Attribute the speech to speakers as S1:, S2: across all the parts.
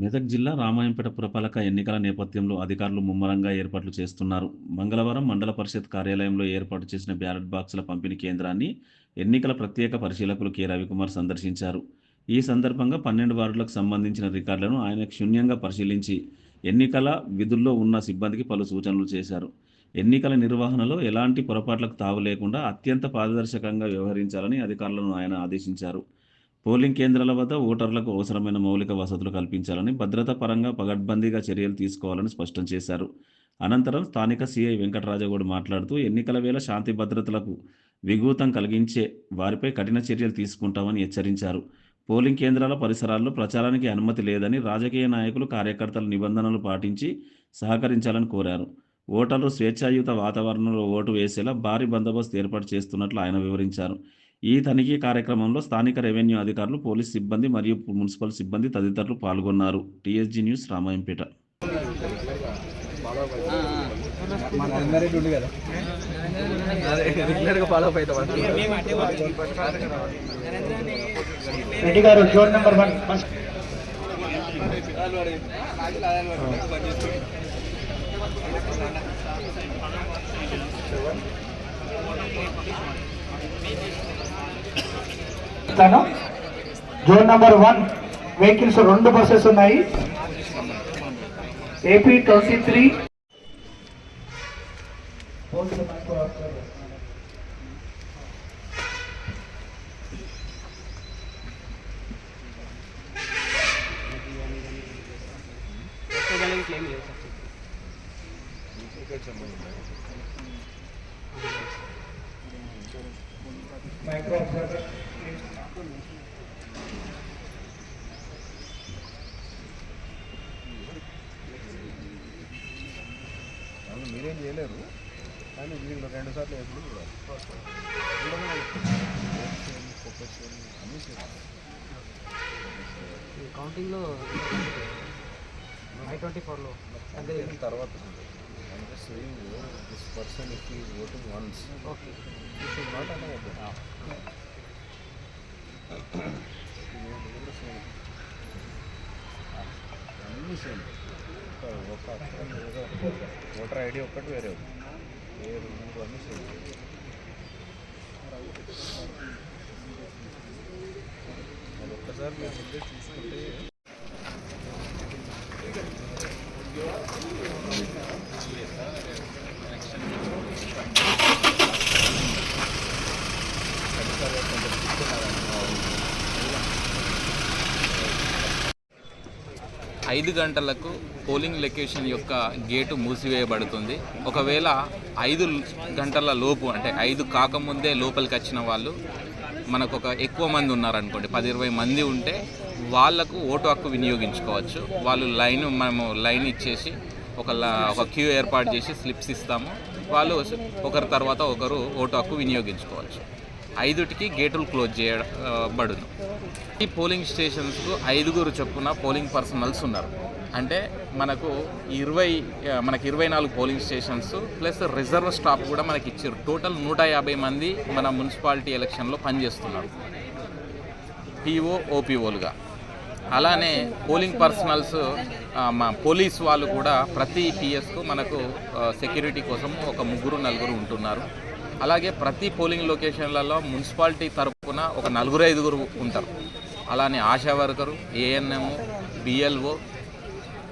S1: మెదక్ జిల్లా రామాయంపేట పురపాలక ఎన్నికల నేపథ్యంలో అధికారులు ముమ్మరంగా ఏర్పాట్లు చేస్తున్నారు. మంగళవారం మండల పరిషత్ కార్యాలయంలో ఏర్పాటు చేసిన బ్యాలెట్ బాక్సుల పంపిణీ కేంద్రాన్ని ఎన్నికల ప్రత్యేక పరిశీలకులు కె రవికుమార్ సందర్శించారు. ఈ సందర్భంగా 12 వార్డులకు సంబంధించిన రికార్డులను ఆయన క్షుణ్ణంగా పరిశీలించి ఎన్నికల విధుల్లో ఉన్న సిబ్బందికి పలు సూచనలు చేశారు. ఎన్నికల నిర్వహణలో ఎలాంటి పొరపాట్లకు తావు లేకుండా అత్యంత పారదర్శకంగా వ్యవహరించాలని అధికారులను ఆయన ఆదేశించారు. పోలింగ్ కేంద్రాల వద్ద ఓటర్లకు అవసరమైన మౌలిక వసతులు కల్పించాలని, భద్రతా పరంగా పగడ్బందీగా చర్యలు తీసుకోవాలని స్పష్టం చేశారు. అనంతరం స్థానిక సీఐ వెంకటరాజగౌడ్ మాట్లాడుతూ ఎన్నికల వేళ శాంతి భద్రతలకు విఘాతం కలిగించే వారిపై కఠిన చర్యలు తీసుకుంటామని హెచ్చరించారు. పోలింగ్ కేంద్రాల పరిసరాల్లో ప్రచారానికి అనుమతి లేదని, రాజకీయ నాయకులు, కార్యకర్తలు నిబంధనలు పాటించి సహకరించాలని కోరారు. ఓటర్లు స్వేచ్ఛాయుత వాతావరణంలో ఓటు వేసేలా భారీ బందోబస్తు ఏర్పాటు చేస్తున్నట్లు ఆయన వివరించారు. ఈ తనిఖీ కార్యక్రమంలో స్థానిక రెవెన్యూ అధికారులు, పోలీస్ సిబ్బంది మరియు మున్సిపల్ సిబ్బంది తదితరులు పాల్గొన్నారు. TSG news Ramayampet.
S2: రెడ్డి గారు zone number 1 zone number 1 vehicles 2 buses ఉన్నాయి. ఏపీ 23 మైక్రో అబ్జర్వర్
S3: మీరేం చేయలేరు కానీ వీళ్ళు 2 సార్లు వేసుకుని చూడాలి.
S4: కౌంటింగ్లో I-24లో
S3: తర్వాత this person if is voting once
S4: okay
S3: not అనే అన్నీ సేమ్. ఒక ఓటర్ ఐడి ఒక్కటి వేరే అన్నీ సేమ్. అది ఒక్కసారి మీరు ముందే చూసుకుంటే
S5: 5 గంటలకు పోలింగ్ లొకేషన్ యొక్క గేటు మూసివేయబడుతుంది. ఒకవేళ 5 గంటల లోపు అంటే 5 కాకముందే లోపలికి వచ్చిన వాళ్ళు మనకు ఎక్కువ మంది ఉన్నారనుకోండి, 10-20 మంది ఉంటే వాళ్లకు ఓటు హక్కు వినియోగించుకోవచ్చు. వాళ్ళు మనము లైన్ ఇచ్చేసి ఒక క్యూ ఏర్పాటు చేసి స్లిప్స్ ఇస్తాము. వాళ్ళు ఒకరి తర్వాత ఒకరు ఓటు హక్కు వినియోగించుకోవచ్చు. 5కి గేటులు క్లోజ్ చేయబడును. ఈ పోలింగ్ స్టేషన్స్కు 5 చొప్పున పోలింగ్ పర్సనల్స్ ఉన్నారు. అంటే మనకు 24 polling stations plus reserve staff కూడా మనకి ఇచ్చారు. టోటల్ 150 మంది మన మున్సిపాలిటీ ఎలక్షన్లో పనిచేస్తున్నారు పీఓ, ఓపీఓలుగా. అలానే పోలింగ్ పర్సనల్స్ మా పోలీస్ వాళ్ళు కూడా ప్రతి పిఎస్కు మనకు సెక్యూరిటీ కోసం ఒక 3-4 ఉంటున్నారు. అలాగే ప్రతి పోలింగ్ లొకేషన్లలో మున్సిపాలిటీ తరఫున ఒక 4-5 ఉంటారు. అలానే ఆశా వర్కరు, ఏఎన్ఎం, బిఎల్ఓ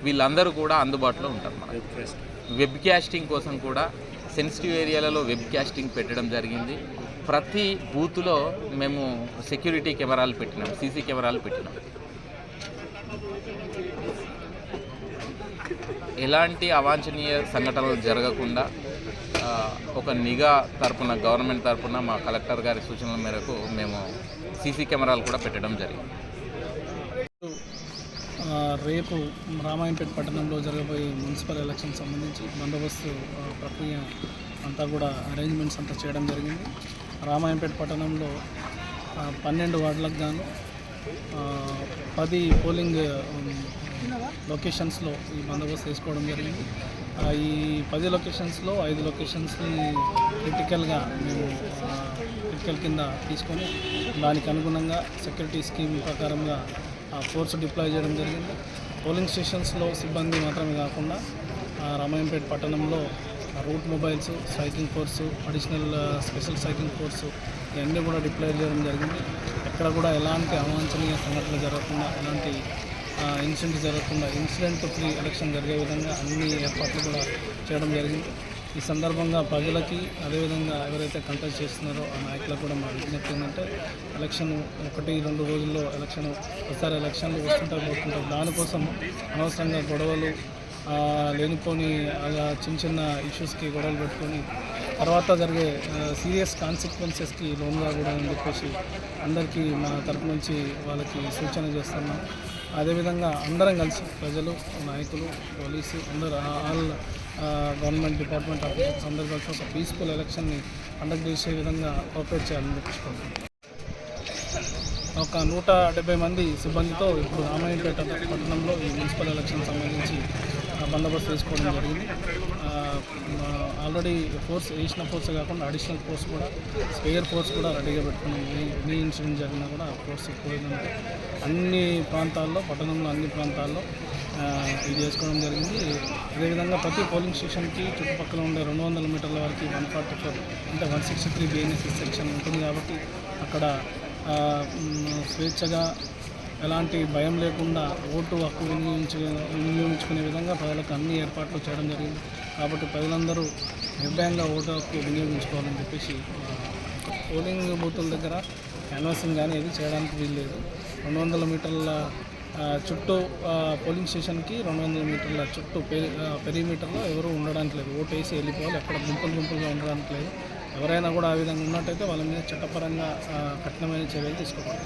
S5: వీళ్ళందరూ కూడా అందుబాటులో ఉంటారు. మనకు వెబ్ క్యాస్టింగ్ కోసం కూడా సెన్సిటివ్ ఏరియాలలో వెబ్ క్యాస్టింగ్ పెట్టడం జరిగింది. ప్రతి బూత్లో మేము సెక్యూరిటీ కెమెరాలు పెట్టినాం, సీసీ కెమెరాలు పెట్టినాం. ఎలాంటి అవాంఛనీయ సంఘటనలు జరగకుండా ఒక నిఘా తరపున, గవర్నమెంట్ తరపున మా కలెక్టర్ గారి సూచనల మేరకు మేము సీసీ కెమెరాలు కూడా పెట్టడం జరిగింది.
S6: రేపు రామాయంపేట పట్టణంలో జరగబోయే మున్సిపల్ ఎలక్షన్ సంబంధించి బందోబస్తు ప్రక్రియ అంతా కూడా అరేంజ్మెంట్స్ అంతా చేయడం జరిగింది. రామాయంపేట పట్టణంలో 12 వార్డులకు గాను 10 పోలింగ్ లొకేషన్స్లో ఈ బందోబస్తు వేసుకోవడం జరిగింది. ఈ 10 లొకేషన్స్లో 5 లొకేషన్స్ని క్రిటికల్గా మేము క్రిటికల్ కింద తీసుకొని దానికి అనుగుణంగా సెక్యూరిటీ స్కీమ్ ప్రకారంగా ఫోర్స్ డిప్లాయ్ చేయడం జరిగింది. పోలింగ్ స్టేషన్స్లో సిబ్బంది మాత్రమే కాకుండా రామాయంపేట పట్టణంలో route mobiles, striking force, additional special striking force ఇవన్నీ కూడా డిప్లాయ్ చేయడం జరిగింది. ఎక్కడ కూడా ఎలాంటి అవాంఛనీయ సంఘటనలు జరగకుండా, ఎలాంటి ఇన్సిడెంట్ జరగకుండా ఇన్సిడెంట్ ఫ్రీ ఎలక్షన్ జరిగే విధంగా అన్ని ఏర్పాట్లు కూడా చేయడం జరిగింది. ఈ సందర్భంగా ప్రజలకి, అదేవిధంగా ఎవరైతే కంటెస్ట్ చేస్తున్నారో ఆ నాయకులకు కూడా మా విజ్ఞప్తి ఏంటంటే, ఎలక్షన్ 1-2 రోజుల్లో ఒకసారి ఎలక్షన్లు వస్తుంటారు పోతుంటారు. దానికోసం అనవసరంగా గొడవలు, లేనిపోని అలా చిన్న ఇష్యూస్కి గొడవలు పెట్టుకొని తర్వాత జరిగే సీరియస్ కాన్సిక్వెన్సెస్కి లోన్ కాకూడదని చెప్పేసి అందరికీ మా తరపు నుంచి వాళ్ళకి సూచన చేస్తున్నాం. అదేవిధంగా అందరం కలిసి, ప్రజలు, నాయకులు, పోలీసు, అందరూ ఆల్ గవర్నమెంట్ డిపార్ట్మెంట్ ఆఫీసర్స్ అందరూ కలిసి ఒక పీస్ఫుల్ ఎలక్షన్ని కండక్ట్ చేసే విధంగా కోఆపరేట్ చేయాలని చెప్పుకుంటున్నాం. ఒక 170 మంది సిబ్బందితో ఇప్పుడు రామాయంపేట పట్టణంలో ఈ మున్సిపల్ ఎలక్షన్ సంబంధించి బందోబస్తు తీసుకోవడం జరిగింది. ఆల్రెడీ వేసిన ఫోర్స్ కాకుండా అడిషనల్ ఫోర్స్ కూడా, స్పేర్ ఫోర్స్ కూడా రెడీగా పెట్టుకున్నాం. ఎనీ ఇన్సిడెంట్ జరిగినా కూడా ఫోర్స్ పోయిందంటే అన్ని ప్రాంతాల్లో, పట్టణంలో అన్ని ప్రాంతాల్లో ఇది చేసుకోవడం జరిగింది. అదేవిధంగా ప్రతి పోలింగ్ స్టేషన్కి చుట్టుపక్కల ఉండే 200 మీటర్ల వరకు 144 అంటే 163 BNSS సెక్షన్ ఉంటుంది కాబట్టి అక్కడ స్వేచ్ఛగా, ఎలాంటి భయం లేకుండా ఓటు హక్కు వినియోగించుకునే విధంగా ప్రజలకు అన్ని ఏర్పాట్లు చేయడం జరిగింది. కాబట్టి ప్రజలందరూ నిర్భయంగా ఓటు హక్కు వినియోగించుకోవాలని చెప్పేసి, పోలింగ్ బూతుల దగ్గర క్యాన్వాసింగ్ కానీ ఏది చేయడానికి వీల్లేదు. 200 మీటర్ల చుట్టూ పోలింగ్ స్టేషన్కి 200 మీటర్ల చుట్టూ పెరిమీటర్లో ఎవరు ఉండడానికి లేదు. ఓటు వేసి వెళ్ళిపోవాలి, ఎక్కడ గుంపులుగా ఉండడానికి లేదు. ఎవరైనా కూడా ఆ విధంగా ఉన్నట్టయితే వాళ్ళ మీద చట్టపరంగా కఠినమైన చర్యలు తీసుకోవాలి.